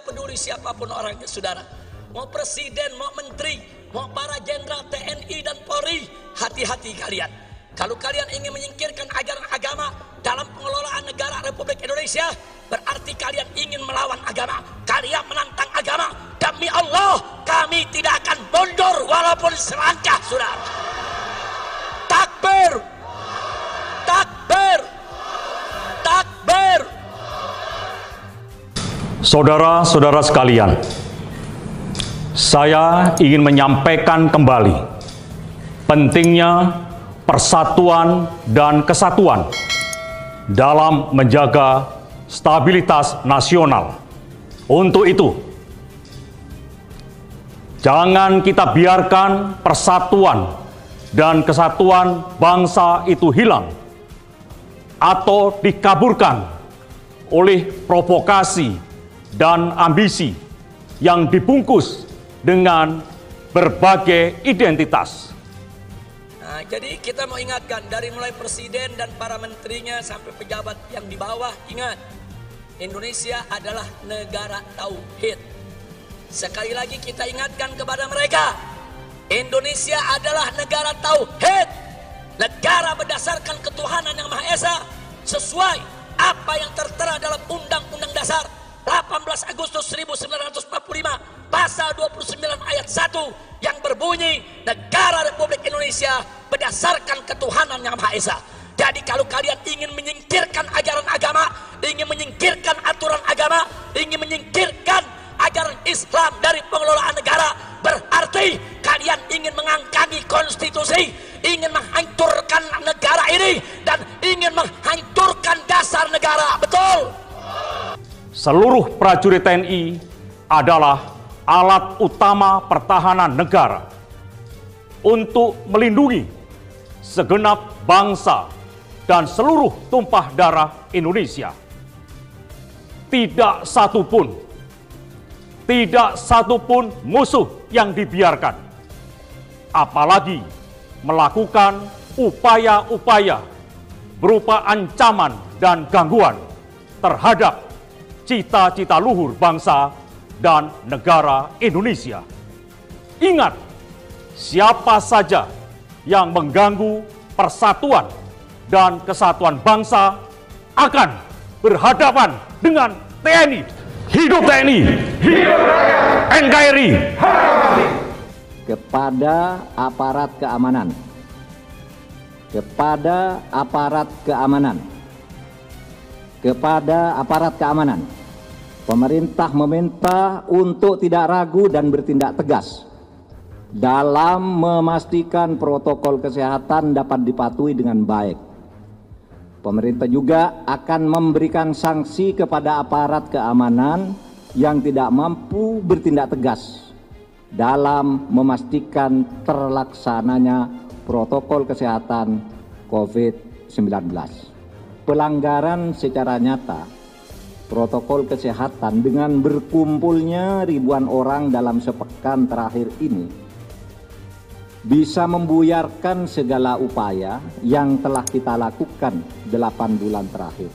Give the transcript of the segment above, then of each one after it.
peduli siapapun orangnya, saudara. Mau presiden, mau menteri, mau para jenderal TNI dan Polri, hati-hati kalian. Kalau kalian ingin menyingkirkan ajaran agama dalam pengelolaan negara Republik Indonesia, berarti kalian ingin melawan agama. Kalian menantang agama. Demi Allah, kami tidak akan mundur walaupun selangkah, saudara. Takbir! Takbir! Takbir! Saudara-saudara sekalian, saya ingin menyampaikan kembali pentingnya persatuan dan kesatuan dalam menjaga stabilitas nasional. Untuk itu, jangan kita biarkan persatuan dan kesatuan bangsa itu hilang atau dikaburkan oleh provokasi dan ambisi yang dibungkus dengan berbagai identitas. Nah, jadi kita mau ingatkan dari mulai presiden dan para menterinya sampai pejabat yang di bawah, ingat, Indonesia adalah negara tauhid. Sekali lagi kita ingatkan kepada mereka, Indonesia adalah negara tauhid, negara berdasarkan ketuhanan yang Maha Esa, sesuai apa yang tertera dalam Undang-Undang Dasar 18 Agustus 1945 pasal 29 ayat 1 yang berbunyi, negara Republik Indonesia berdasarkan ketuhanan yang Maha Esa. Jadi kalau kalian ingin menyingkirkan ajaran agama, ingin menyingkirkan aturan agama, ingin menyingkirkan ajaran Islam dari pengelolaan negara, berarti kalian ingin mengangkangi konstitusi, ingin menghancurkan negara ini, dan ingin menghancurkan dasar negara. Betul? Seluruh prajurit TNI adalah alat utama pertahanan negara untuk melindungi segenap bangsa dan seluruh tumpah darah Indonesia. Tidak satupun musuh yang dibiarkan, apalagi melakukan upaya-upaya berupa ancaman dan gangguan terhadap cita-cita luhur bangsa dan negara Indonesia. Ingat, siapa saja yang mengganggu persatuan dan kesatuan bangsa akan berhadapan dengan TNI. Hidup TNI! Hidup NKRI! Kepada aparat keamanan. Kepada aparat keamanan. Kepada aparat keamanan. Pemerintah meminta untuk tidak ragu dan bertindak tegas dalam memastikan protokol kesehatan dapat dipatuhi dengan baik. Pemerintah juga akan memberikan sanksi kepada aparat keamanan yang tidak mampu bertindak tegas dalam memastikan terlaksananya protokol kesehatan COVID-19. Pelanggaran secara nyata protokol kesehatan dengan berkumpulnya ribuan orang dalam sepekan terakhir ini bisa membuyarkan segala upaya yang telah kita lakukan 8 bulan terakhir.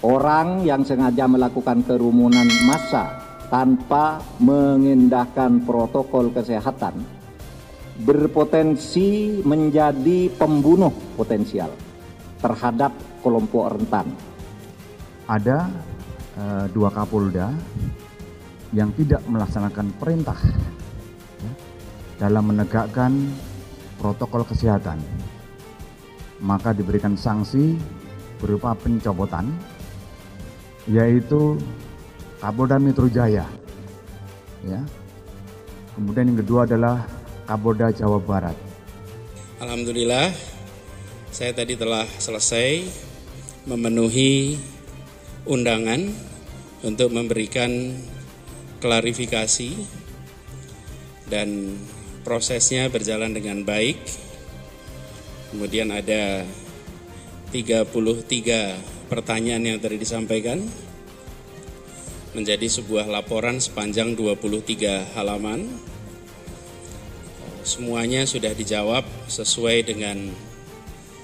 Orang yang sengaja melakukan kerumunan massa tanpa mengindahkan protokol kesehatan berpotensi menjadi pembunuh potensial terhadap kelompok rentan. Ada 2 Kapolda yang tidak melaksanakan perintah dalam menegakkan protokol kesehatan, maka diberikan sanksi berupa pencopotan, yaitu Kapolda Metro Jaya, ya. Kemudian yang kedua adalah Kapolda Jawa Barat. Alhamdulillah, saya tadi telah selesai memenuhi undangan untuk memberikan klarifikasi dan prosesnya berjalan dengan baik. Kemudian ada 33 pertanyaan yang tadi disampaikan menjadi sebuah laporan sepanjang 23 halaman. Semuanya sudah dijawab sesuai dengan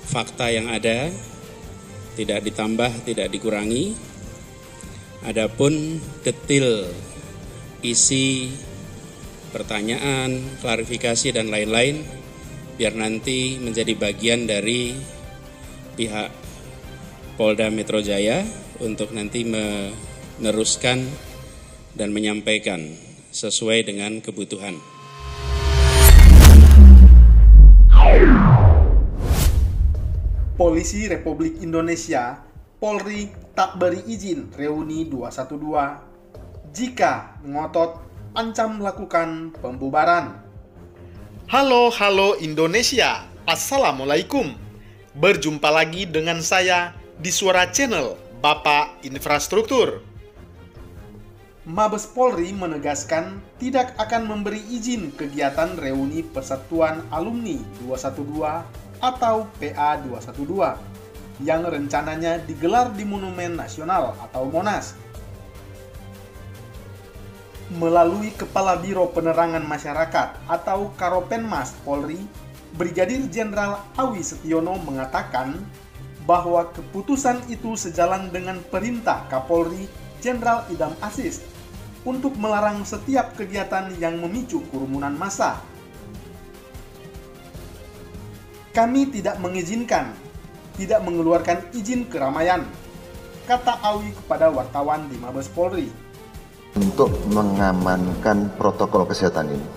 fakta yang ada, tidak ditambah, tidak dikurangi. Adapun detail isi pertanyaan, klarifikasi dan lain-lain biar nanti menjadi bagian dari pihak Polda Metro Jaya untuk nanti meneruskan dan menyampaikan sesuai dengan kebutuhan. Polisi Republik Indonesia, Polri tak beri izin reuni 212 jika ngotot ancam melakukan pembubaran. Halo Indonesia, Assalamualaikum. Berjumpa lagi dengan saya di Suara Channel Bapak Infrastruktur. Mabes Polri menegaskan tidak akan memberi izin kegiatan reuni Persatuan Alumni 212 atau PA 212 yang rencananya digelar di Monumen Nasional atau Monas. Melalui Kepala Biro Penerangan Masyarakat atau Karopenmas Polri, Brigadir Jenderal Awi Setiono mengatakan bahwa keputusan itu sejalan dengan perintah Kapolri Jenderal Idam Aziz untuk melarang setiap kegiatan yang memicu kerumunan massa. Kami tidak mengizinkan, tidak mengeluarkan izin keramaian, kata Awi kepada wartawan di Mabes Polri. Untuk mengamankan protokol kesehatan ini.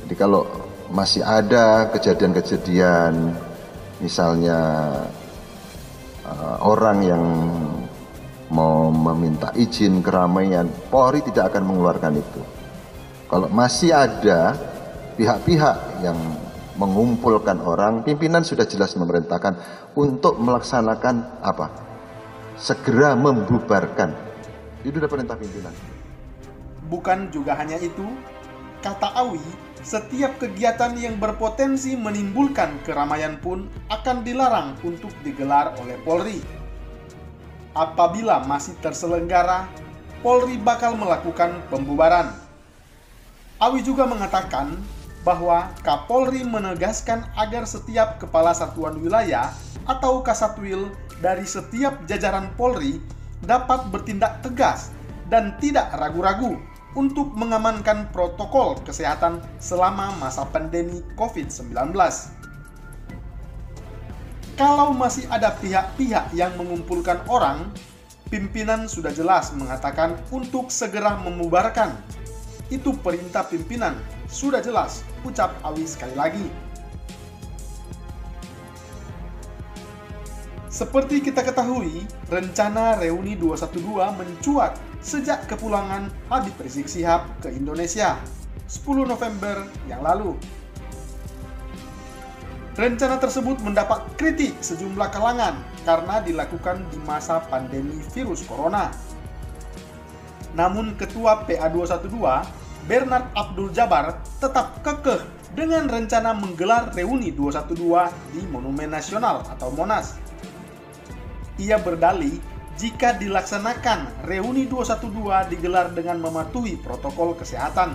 Jadi kalau masih ada kejadian-kejadian, misalnya orang yang mau meminta izin keramaian, Polri tidak akan mengeluarkan itu. Kalau masih ada pihak-pihak yang mengumpulkan orang, pimpinan sudah jelas memerintahkan untuk melaksanakan apa? Segera membubarkan. Itu sudah perintah pimpinan. Bukan juga hanya itu, kata Awi, setiap kegiatan yang berpotensi menimbulkan keramaian pun akan dilarang untuk digelar oleh Polri. Apabila masih terselenggara, Polri bakal melakukan pembubaran. Awi juga mengatakan bahwa Kapolri menegaskan agar setiap kepala satuan wilayah atau Kasatwil dari setiap jajaran Polri dapat bertindak tegas dan tidak ragu-ragu untuk mengamankan protokol kesehatan selama masa pandemi COVID-19. Kalau masih ada pihak-pihak yang mengumpulkan orang, pimpinan sudah jelas mengatakan untuk segera membubarkan. Itu perintah pimpinan, sudah jelas, ucap Awi sekali lagi. Seperti kita ketahui, rencana reuni 212 mencuat sejak kepulangan Habib Rizik Syihab ke Indonesia 10 November yang lalu. Rencana tersebut mendapat kritik sejumlah kalangan karena dilakukan di masa pandemi virus corona. Namun Ketua PA 212, Bernard Abdul Jabar, tetap kekeh dengan rencana menggelar reuni 212 di Monumen Nasional atau Monas. Ia berdalih jika dilaksanakan reuni 212 digelar dengan mematuhi protokol kesehatan.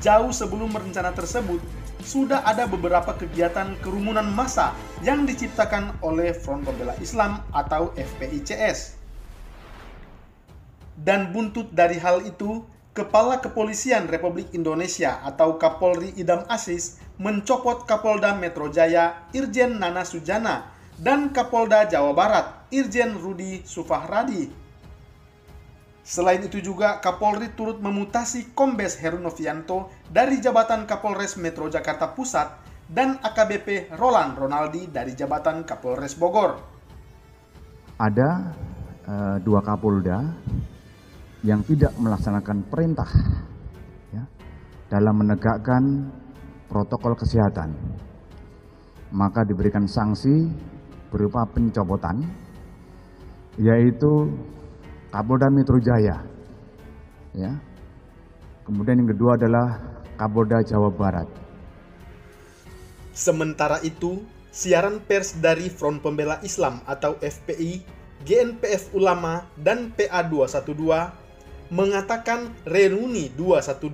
Jauh sebelum rencana tersebut, sudah ada beberapa kegiatan kerumunan massa yang diciptakan oleh Front Pembela Islam atau FPICS. Dan buntut dari hal itu, Kepala Kepolisian Republik Indonesia atau Kapolri Idam Aziz mencopot Kapolda Metro Jaya Irjen Nana Sujana dan Kapolda Jawa Barat Irjen Rudi Sufahradi. Selain itu juga Kapolri turut memutasi Kombes Heru Novianto dari jabatan Kapolres Metro Jakarta Pusat dan AKBP Roland Ronaldi dari jabatan Kapolres Bogor. Ada dua Kapolda yang tidak melaksanakan perintah ya, dalam menegakkan protokol kesehatan, maka diberikan sanksi berupa pencopotan, yaitu Kapolda Metro Jaya, ya. Kemudian yang kedua adalah Kapolda Jawa Barat. Sementara itu, siaran pers dari Front Pembela Islam atau FPI, GNPF Ulama, dan PA 212 mengatakan reuni 212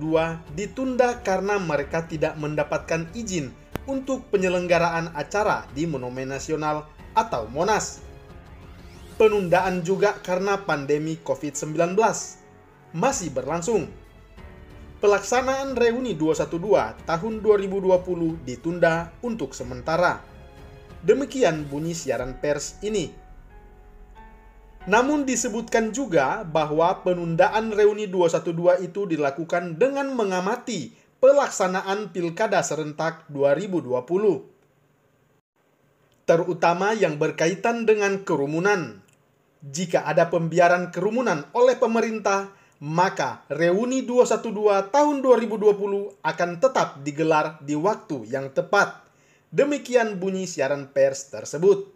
ditunda karena mereka tidak mendapatkan izin untuk penyelenggaraan acara di Monumen Nasional atau Monas. Penundaan juga karena pandemi COVID-19 masih berlangsung. Pelaksanaan reuni 212 tahun 2020 ditunda untuk sementara. Demikian bunyi siaran pers ini. Namun disebutkan juga bahwa penundaan reuni 212 itu dilakukan dengan mengamati pelaksanaan Pilkada serentak 2020. Terutama yang berkaitan dengan kerumunan. Jika ada pembiaran kerumunan oleh pemerintah, maka reuni 212 tahun 2020 akan tetap digelar di waktu yang tepat. Demikian bunyi siaran pers tersebut.